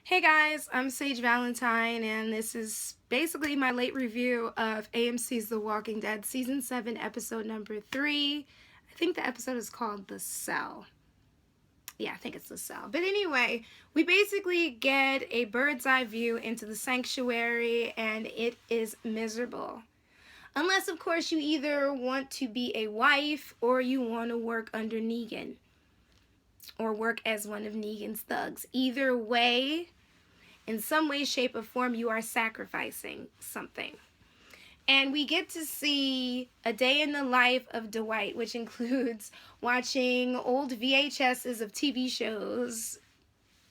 Hey guys, I'm Sage Valentine, and this is basically my late review of AMC's The Walking Dead Season 7, Episode number 3. I think the episode is called The Cell. Yeah, I think it's The Cell. But anyway, we basically get a bird's eye view into the sanctuary, and it is miserable. Unless, of course, you either want to be a wife or you want to work under Negan or work as one of Negan's thugs. Either way, in some way, shape, or form, you are sacrificing something. And we get to see a day in the life of Dwight, which includes watching old VHSs of TV shows.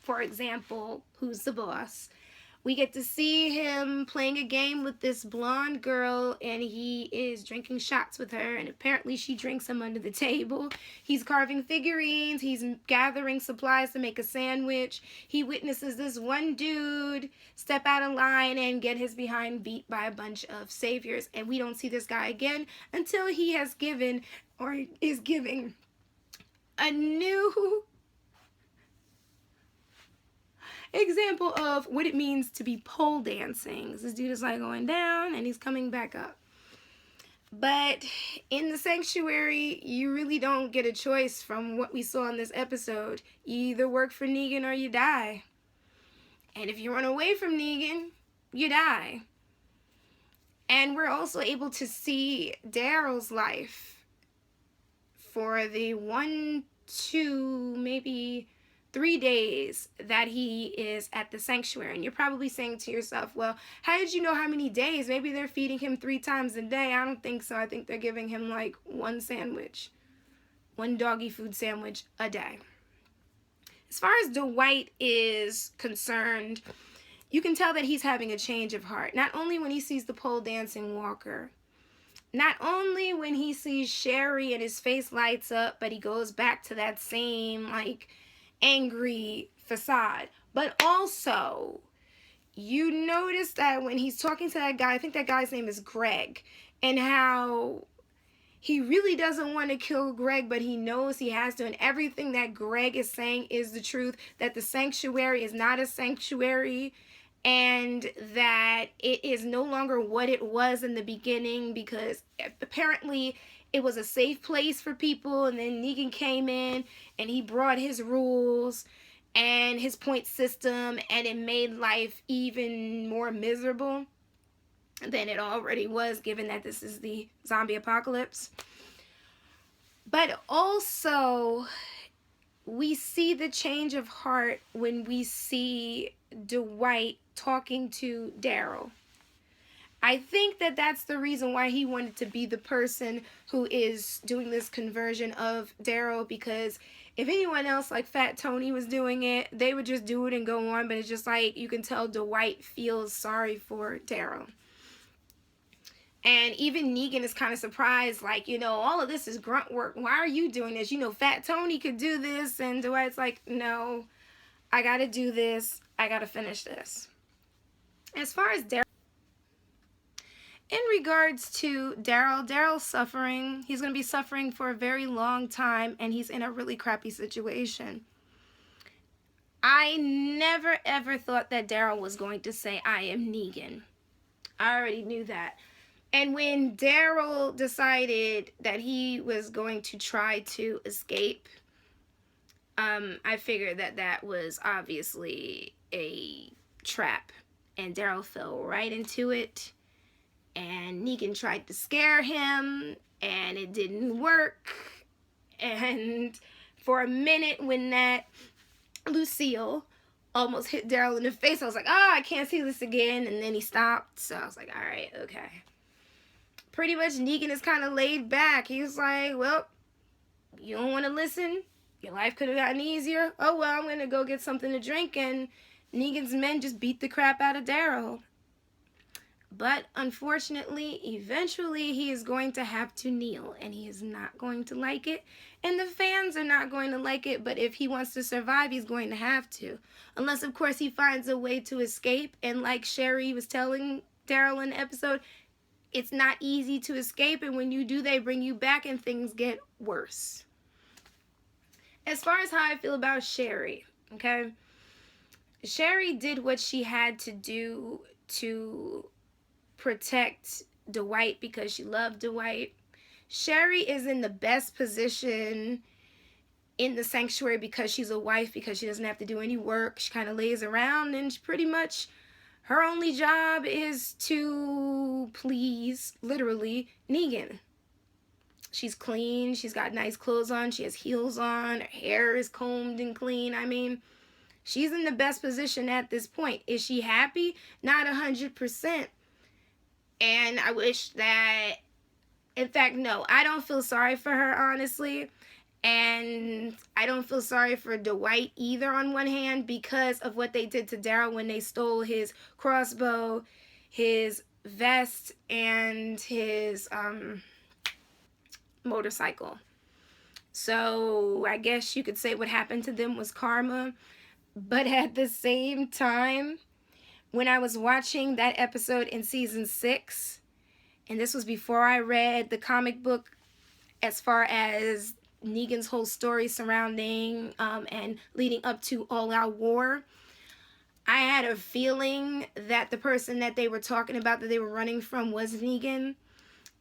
For example, Who's the Boss? We get to see him playing a game with this blonde girl, and he is drinking shots with her, and apparently she drinks him under the table. He's carving figurines. He's gathering supplies to make a sandwich. He witnesses this one dude step out of line and get his behind beat by a bunch of saviors, and we don't see this guy again until he has given or is giving a new example of what it means to be pole dancing. This dude is like going down and he's coming back up. But in the sanctuary, you really don't get a choice from what we saw in this episode. You either work for Negan or you die. And if you run away from Negan, you die. And we're also able to see Daryl's life for the 1, 2, maybe 3 days that he is at the sanctuary. And you're probably saying to yourself, well, how did you know how many days? Maybe they're feeding him 3 times a day. I don't think so. I think they're giving him like one doggy food sandwich a day. As far as Dwight is concerned, you can tell that he's having a change of heart. Not only when he sees the pole dancing walker, not only when he sees Sherry and his face lights up, but he goes back to that same like angry facade. But also, you notice that when he's talking to that guy, I think that guy's name is Greg, and how he really doesn't want to kill Greg, but he knows he has to, and everything that Greg is saying is the truth, that the sanctuary is not a sanctuary, and that it is no longer what it was in the beginning, because apparently it was a safe place for people, and then Negan came in and he brought his rules and his point system, and it made life even more miserable than it already was, given that this is the zombie apocalypse. But also, we see the change of heart when we see Dwight talking to Daryl. I think that that's the reason why he wanted to be the person who is doing this conversion of Daryl, because if anyone else like Fat Tony was doing it, they would just do it and go on, but it's just like you can tell Dwight feels sorry for Daryl. And even Negan is kind of surprised, like, all of this is grunt work. Why are you doing this? Fat Tony could do this. And Dwight's like, no, I got to do this. I got to finish this. As far as Daryl, in regards to Daryl's suffering. He's going to be suffering for a very long time, and he's in a really crappy situation. I never ever thought that Daryl was going to say, I am Negan. I already knew that. And when Daryl decided that he was going to try to escape, I figured that that was obviously a trap, and Daryl fell right into it. And Negan tried to scare him, and it didn't work. And for a minute, when that Lucille almost hit Daryl in the face, I was like, oh, I can't see this again. And then he stopped. So I was like, all right, okay. Pretty much Negan is kind of laid back. He was like, well, you don't want to listen? Your life could have gotten easier. Oh, well, I'm going to go get something to drink. And Negan's men just beat the crap out of Daryl. But unfortunately, eventually he is going to have to kneel, and he is not going to like it, and the fans are not going to like it, but if he wants to survive, he's going to have to. Unless, of course, he finds a way to escape, and like Sherry was telling Daryl in the episode, it's not easy to escape, and when you do, they bring you back, and things get worse. As far as how I feel about Sherry, okay? Sherry did what she had to do to protect Dwight because she loved Dwight. Sherry is in the best position in the sanctuary because she's a wife, because she doesn't have to do any work. She kind of lays around, and pretty much her only job is to please, literally, Negan. She's clean. She's got nice clothes on. She has heels on. Her hair is combed and clean. I mean, she's in the best position at this point. Is she happy? Not 100%. And I wish that, in fact, no, I don't feel sorry for her, honestly. And I don't feel sorry for Dwight either on one hand because of what they did to Daryl when they stole his crossbow, his vest, and his motorcycle. So I guess you could say what happened to them was karma. But at the same time, when I was watching that episode in season 6, and this was before I read the comic book as far as Negan's whole story surrounding and leading up to All Out War, I had a feeling that the person that they were talking about that they were running from was Negan.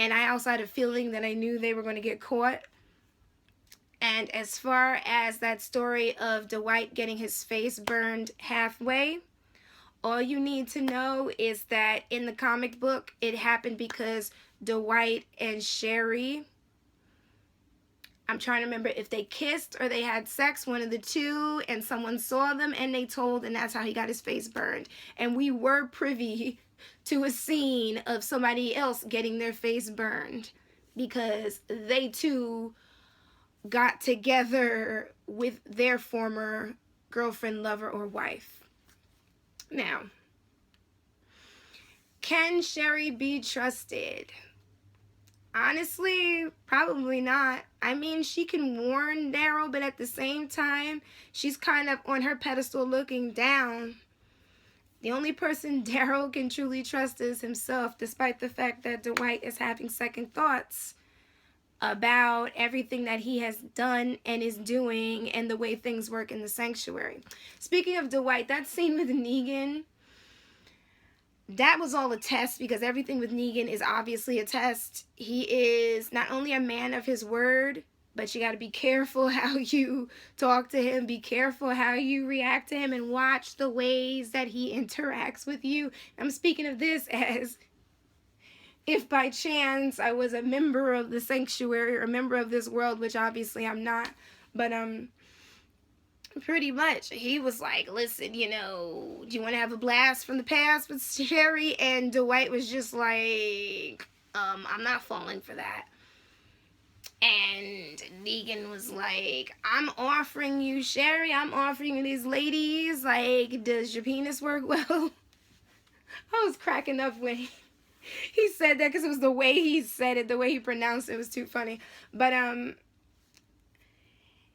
And I also had a feeling that I knew they were going to get caught. And as far as that story of Dwight getting his face burned halfway, all you need to know is that in the comic book, it happened because Dwight and Sherry, I'm trying to remember if they kissed or they had sex, one of the two, and someone saw them and they told, and that's how he got his face burned. And we were privy to a scene of somebody else getting their face burned because they too got together with their former girlfriend, lover, or wife. Now, can Sherry be trusted? Honestly, probably not. I mean, she can warn Daryl, but at the same time, she's kind of on her pedestal looking down. The only person Daryl can truly trust is himself, despite the fact that Dwight is having second thoughts about everything that he has done and is doing and the way things work in the sanctuary. Speaking of Dwight, that scene with Negan, that was all a test because everything with Negan is obviously a test. He is not only a man of his word, but you got to be careful how you talk to him, be careful how you react to him, and watch the ways that he interacts with you. I'm speaking of this as if by chance I was a member of the sanctuary or a member of this world, which obviously I'm not, but pretty much he was like, listen, you know, do you want to have a blast from the past with Sherry? And Dwight was just like, I'm not falling for that. And Negan was like, I'm offering you Sherry, I'm offering you these ladies, like, does your penis work well? I was cracking up when he said that because it was the way he said it, the way he pronounced it was too funny. But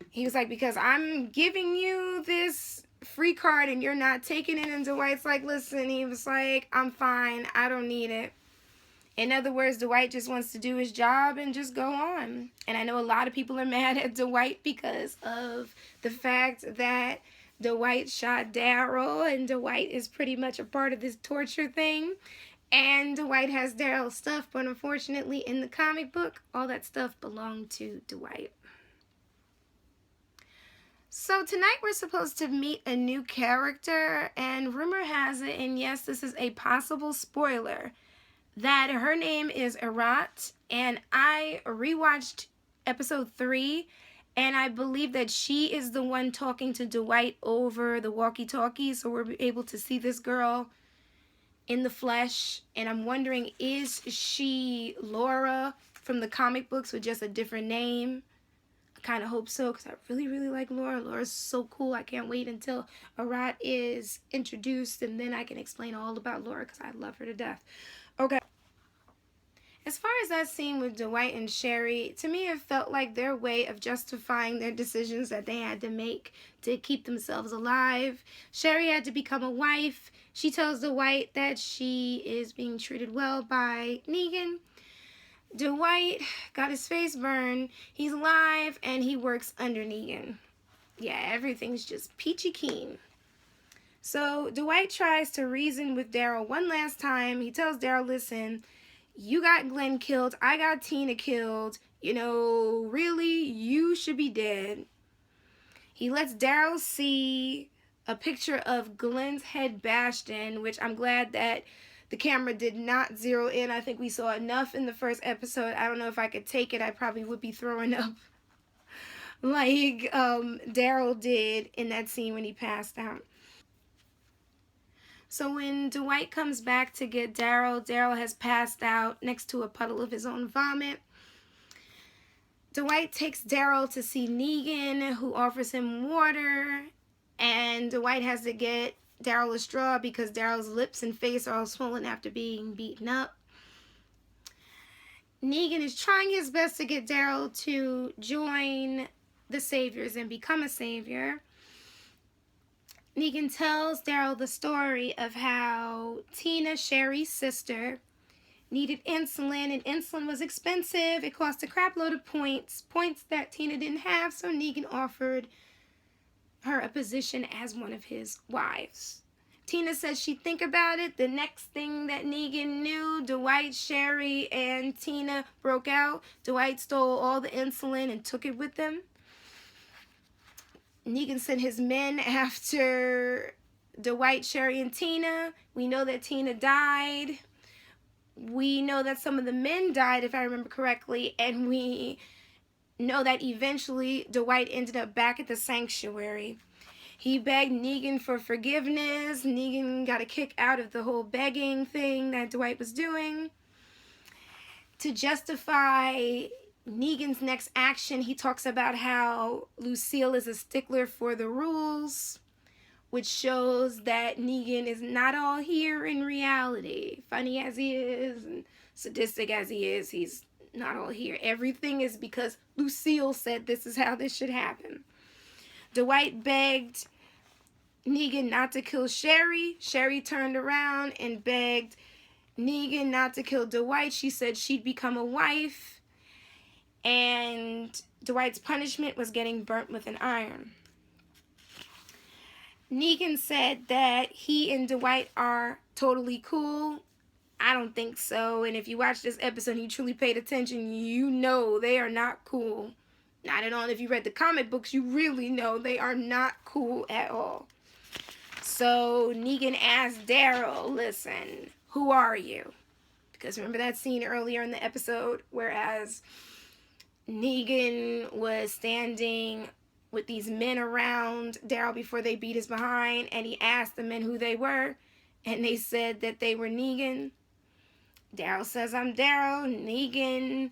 he was like, because I'm giving you this free card and you're not taking it. And Dwight's like, listen, he was like, I'm fine, I don't need it. In other words, Dwight just wants to do his job and just go on. And I know a lot of people are mad at Dwight because of the fact that Dwight shot Daryl, and Dwight is pretty much a part of this torture thing. And Dwight has Daryl's stuff, but unfortunately in the comic book, all that stuff belonged to Dwight. So tonight we're supposed to meet a new character, and rumor has it, and yes, this is a possible spoiler, that her name is Arat, and I rewatched episode 3, and I believe that she is the one talking to Dwight over the walkie-talkie, so we're able to see this girl in the flesh, and I'm wondering, is she Laura from the comic books with just a different name? I kind of hope so, because I really, really like Laura. Laura's so cool. I can't wait until Arat is introduced, and then I can explain all about Laura, because I love her to death. Okay. As far as that scene with Dwight and Sherry, to me it felt like their way of justifying their decisions that they had to make to keep themselves alive. Sherry had to become a wife. She tells Dwight that she is being treated well by Negan. Dwight got his face burned. He's alive and he works under Negan. Yeah, everything's just peachy keen. So Dwight tries to reason with Daryl one last time. He tells Daryl, listen, you got Glenn killed, I got Tina killed, you know, really, you should be dead. He lets Daryl see a picture of Glenn's head bashed in, which I'm glad that the camera did not zero in. I think we saw enough in the first episode. I don't know if I could take it. I probably would be throwing up like Daryl did in that scene when he passed out. So when Dwight comes back to get Daryl, Daryl has passed out next to a puddle of his own vomit. Dwight takes Daryl to see Negan, who offers him water, and Dwight has to get Daryl a straw because Daryl's lips and face are all swollen after being beaten up. Negan is trying his best to get Daryl to join the Saviors and become a Savior. Negan tells Daryl the story of how Tina, Sherry's sister, needed insulin, and insulin was expensive. It cost a crap load of points that Tina didn't have, so Negan offered her a position as one of his wives. Tina says she'd think about it. The next thing that Negan knew, Dwight, Sherry, and Tina broke out. Dwight stole all the insulin and took it with him. Negan sent his men after Dwight, Sherry, and Tina. We know that Tina died. We know that some of the men died, if I remember correctly, and we know that eventually Dwight ended up back at the sanctuary. He begged Negan for forgiveness. Negan got a kick out of the whole begging thing that Dwight was doing. To justify Negan's next action, he talks about how Lucille is a stickler for the rules, which shows that Negan is not all here in reality. Funny as he is and sadistic as he is, he's not all here. Everything is because Lucille said this is how this should happen. Dwight begged Negan not to kill Sherry. Sherry turned around and begged Negan not to kill Dwight. She said she'd become a wife, and Dwight's punishment was getting burnt with an iron. Negan said that he and Dwight are totally cool. I don't think so. And if you watch this episode and you truly paid attention, you know they are not cool. Not at all. And if you read the comic books, you really know they are not cool at all. So Negan asked Daryl, listen, who are you? Because remember that scene earlier in the episode, whereas Negan was standing with these men around Daryl before they beat his behind, and he asked the men who they were, and they said that they were Negan. Daryl says, I'm Daryl. Negan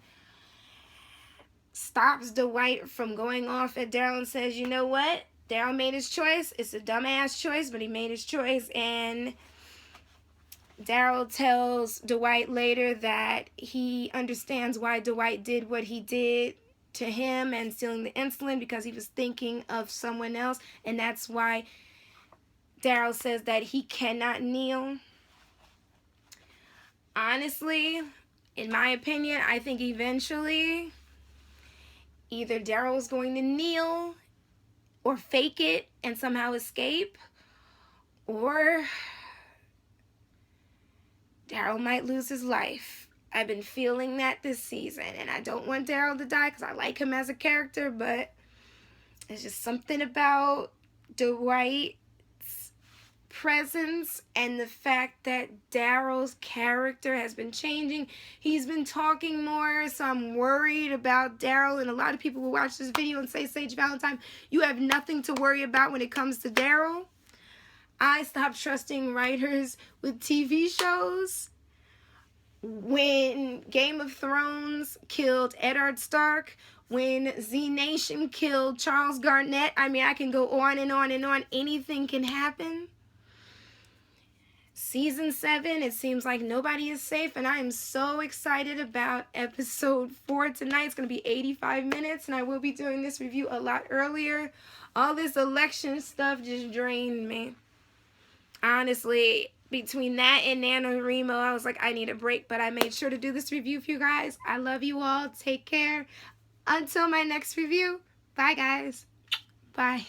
stops Dwight from going off at Daryl and says, you know what? Daryl made his choice. It's a dumbass choice, but he made his choice. And Daryl tells Dwight later that he understands why Dwight did what he did to him and stealing the insulin, because he was thinking of someone else, and that's why Daryl says that he cannot kneel. Honestly, in my opinion, I think eventually either Daryl is going to kneel or fake it and somehow escape, or Daryl might lose his life. I've been feeling that this season, and I don't want Daryl to die because I like him as a character, but there's just something about Dwight's presence and the fact that Daryl's character has been changing. He's been talking more, so I'm worried about Daryl, and a lot of people will watch this video and say, Sage Valentine, you have nothing to worry about when it comes to Daryl. I stopped trusting writers with TV shows. When Game of Thrones killed Eddard Stark, when Z Nation killed Charles Garnett, I mean, I can go on and on and on. Anything can happen. Season 7, it seems like nobody is safe, and I am so excited about episode 4 tonight. It's going to be 85 minutes, and I will be doing this review a lot earlier. All this election stuff just drained me. Honestly, between that and NaNoWriMo, I was like, I need a break, but I made sure to do this review for you guys. I love you all. Take care. Until my next review, bye, guys. Bye.